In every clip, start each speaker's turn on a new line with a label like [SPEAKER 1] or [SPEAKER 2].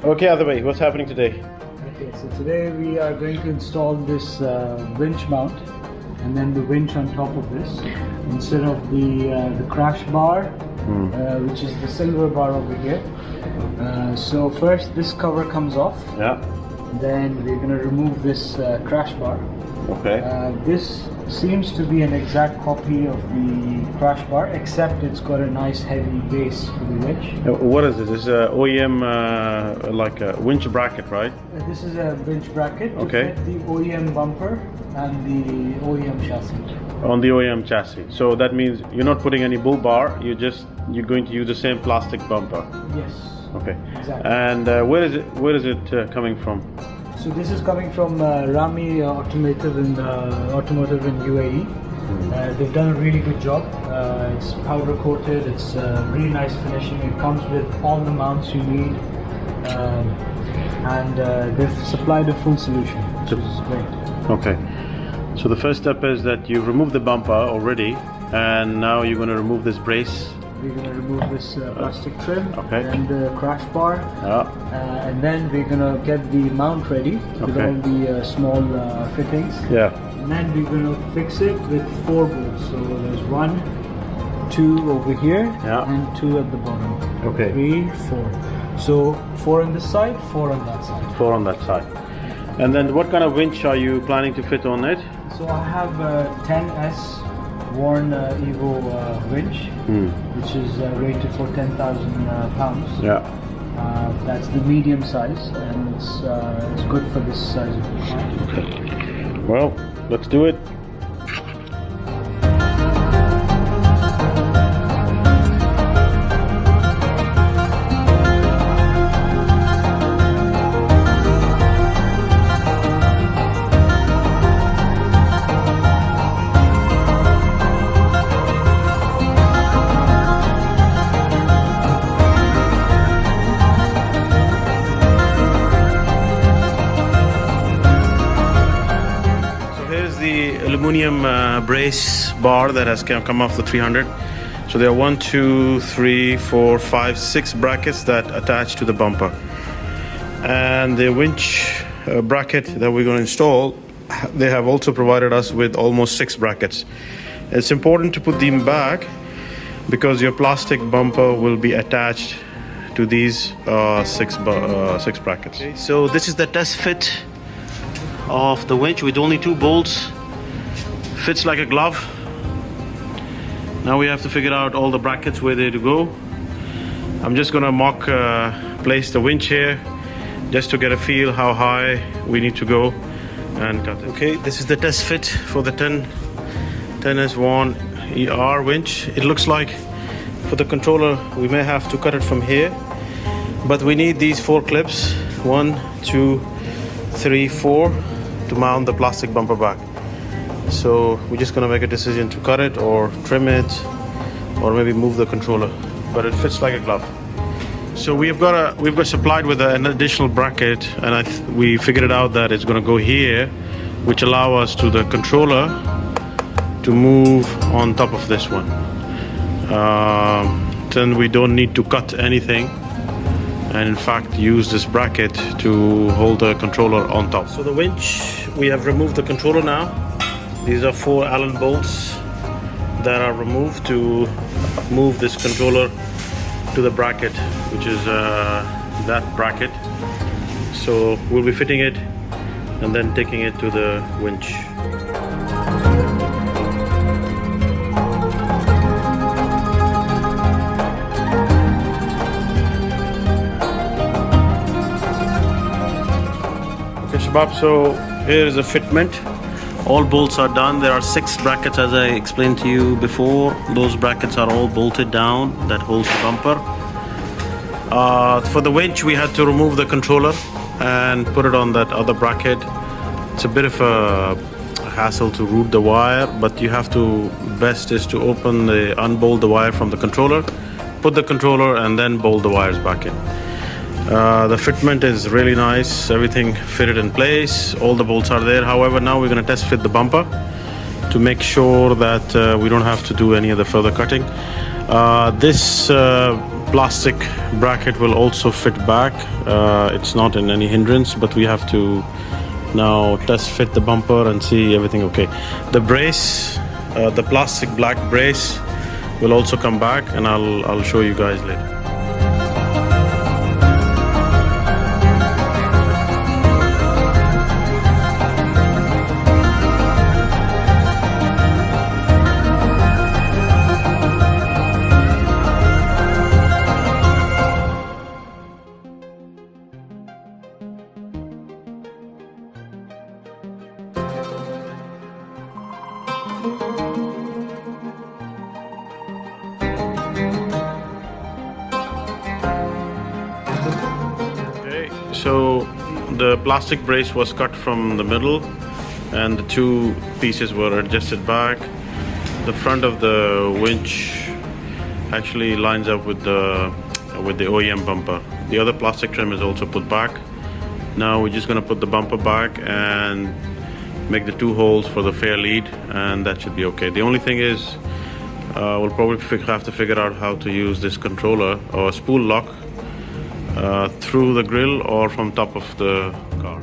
[SPEAKER 1] Okay, other way, what's happening today?
[SPEAKER 2] Okay, so today we are going to install this winch mount and then the winch on top of this instead of the crash bar, which is the silver bar over here. So first this cover comes off.
[SPEAKER 1] Yeah.
[SPEAKER 2] Then we're going to remove this crash bar.
[SPEAKER 1] Okay.
[SPEAKER 2] This seems to be an exact copy of the crash bar, except it's got a nice heavy base for the winch.
[SPEAKER 1] What is this? This is a OEM, like a winch bracket, right?
[SPEAKER 2] This is a winch bracket to
[SPEAKER 1] Okay.
[SPEAKER 2] fit the OEM bumper and the OEM chassis.
[SPEAKER 1] On the OEM chassis. So that means you're not putting any bull bar, you're going to use the same plastic bumper.
[SPEAKER 2] Yes.
[SPEAKER 1] Okay.
[SPEAKER 2] Exactly.
[SPEAKER 1] And where is it coming from?
[SPEAKER 2] So this is coming from Rami Automotive in UAE. They've done a really good job. It's powder coated. It's really nice finishing. It comes with all the mounts you need, and they've supplied a full solution, which is great.
[SPEAKER 1] Okay. So the first step is that you remove the bumper already, and now you're going to remove this brace.
[SPEAKER 2] We're going to remove this plastic trim and the crash bar, and then we're going to get the mount ready with all the small fittings.
[SPEAKER 1] Yeah.
[SPEAKER 2] And then we're going to fix it with 4 bolts. So there's 1, 2 over here, and 2 at the bottom.
[SPEAKER 1] Okay.
[SPEAKER 2] 3, 4. So 4 on this side, 4 on that side.
[SPEAKER 1] 4 on that side. And then what kind of winch are you planning to fit on it?
[SPEAKER 2] So I have a 10S Warn Evo winch, which is rated for 10,000 pounds.
[SPEAKER 1] Yeah.
[SPEAKER 2] That's the medium size, and it's good for this size of the car.
[SPEAKER 1] Okay. Well, let's do it. The aluminum brace bar that has come off the 300. So there are 1, 2, 3, 4, 5, 6 brackets that attach to the bumper, and the winch bracket that we're going to install, they have also provided us with almost 6 brackets. It's important to put them back because your plastic bumper will be attached to these 6 brackets. Okay, so this is the test fit of the winch with only 2 bolts. Fits like a glove. Now we have to figure out all the brackets where they're to go. I'm just gonna mock place the winch here just to get a feel how high we need to go and cut it. Okay, this is the test fit for the 10S1 ER winch. It looks like for the controller we may have to cut it from here, but we need these 4 clips, 1, 2, 3, 4, to mount the plastic bumper back. So we're just gonna make a decision to cut it or trim it or maybe move the controller, but it fits like a glove. So we've got supplied with an additional bracket, and we figured it out that it's gonna go here, which allow us to the controller to move on top of this one. Then we don't need to cut anything, and in fact use this bracket to hold the controller on top. So the winch, we have removed the controller now. These are 4 Allen bolts that are removed to move this controller to the bracket, which is that bracket. So we'll be fitting it and then taking it to the winch. So here is a fitment. All bolts are done. There are 6 brackets, as I explained to you before. Those brackets are all bolted down. That holds the bumper. For the winch, we had to remove the controller and put it on that other bracket. It's a bit of a hassle to route the wire, but you have to, best is to unbolt the wire from the controller, put the controller, and then bolt the wires back in. The fitment is really nice, everything fitted in place, all the bolts are there. However, now we're going to test fit the bumper to make sure that we don't have to do any of the further cutting. This plastic bracket will also fit back. It's not in any hindrance, but we have to now test fit the bumper and see everything okay. The brace, the plastic black brace will also come back, and I'll show you guys later. So the plastic brace was cut from the middle and the two pieces were adjusted back. The front of the winch actually lines up with the OEM bumper. The other plastic trim is also put back. Now we're just going to put the bumper back and make the two holes for the fair lead, and that should be okay. The only thing is we'll probably have to figure out how to use this controller or spool lock through the grill or from top of the car.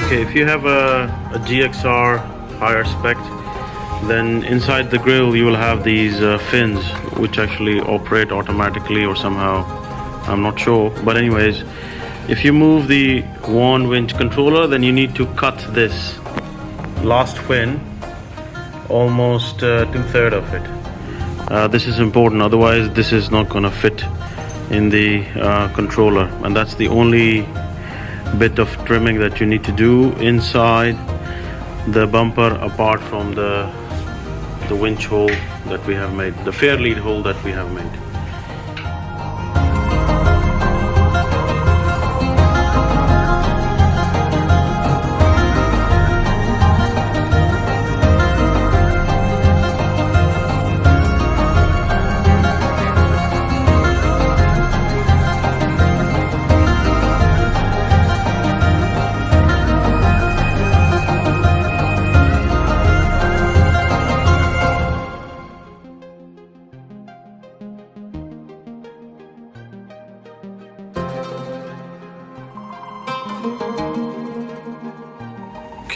[SPEAKER 1] If you have a GXR higher spec, then inside the grill you will have these fins which actually operate automatically or somehow, I'm not sure, but anyways, if you move the Winch controller, then you need to cut this last fin, almost 2/3 of it. This is important, otherwise this is not going to fit in the controller, and that's the only bit of trimming that you need to do inside the bumper, apart from the winch hole that we have made, the fair lead hole that we have made.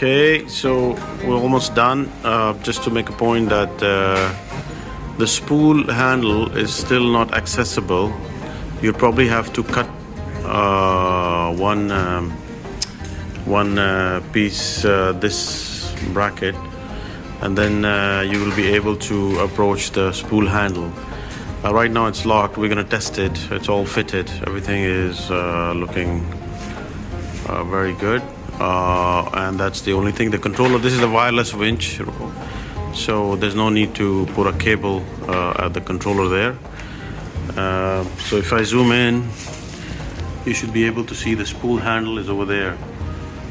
[SPEAKER 1] Okay, so we're almost done. Just to make a point that the spool handle is still not accessible. You probably have to cut one piece, this bracket, and then you will be able to approach the spool handle. Right now it's locked. We're gonna test it. It's all fitted. Everything is looking very good. And that's the only thing. The controller, this is a wireless winch, so there's no need to put a cable at the controller there. So if I zoom in, you should be able to see the spool handle is over there.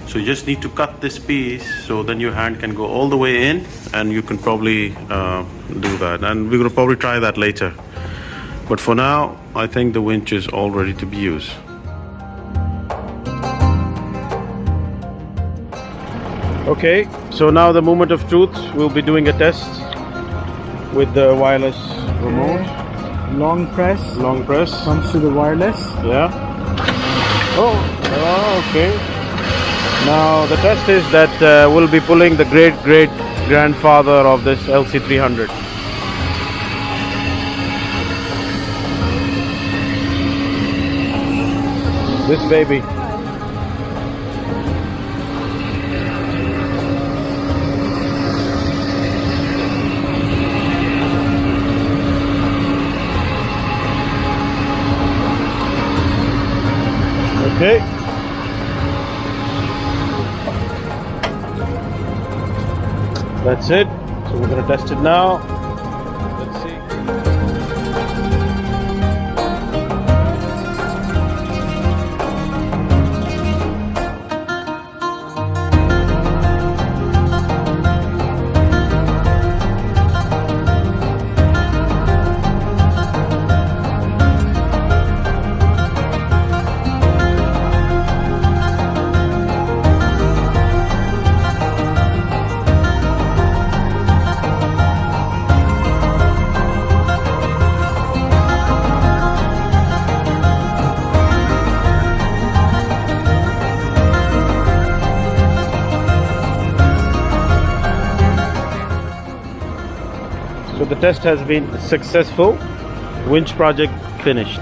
[SPEAKER 1] So you just need to cut this piece, so then your hand can go all the way in, and you can probably do that. And we're going to probably try that later. But for now, I think the winch is all ready to be used. Okay, so now the moment of truth. We'll be doing a test with the wireless remote.
[SPEAKER 2] Long press.
[SPEAKER 1] Long press.
[SPEAKER 2] Comes to the wireless.
[SPEAKER 1] Yeah. Oh, okay. Now the test is that we'll be pulling the great-great-grandfather of this LC300. This baby. Okay. That's it. So we're gonna test it now. Let's see. So the test has been successful. Winch project finished.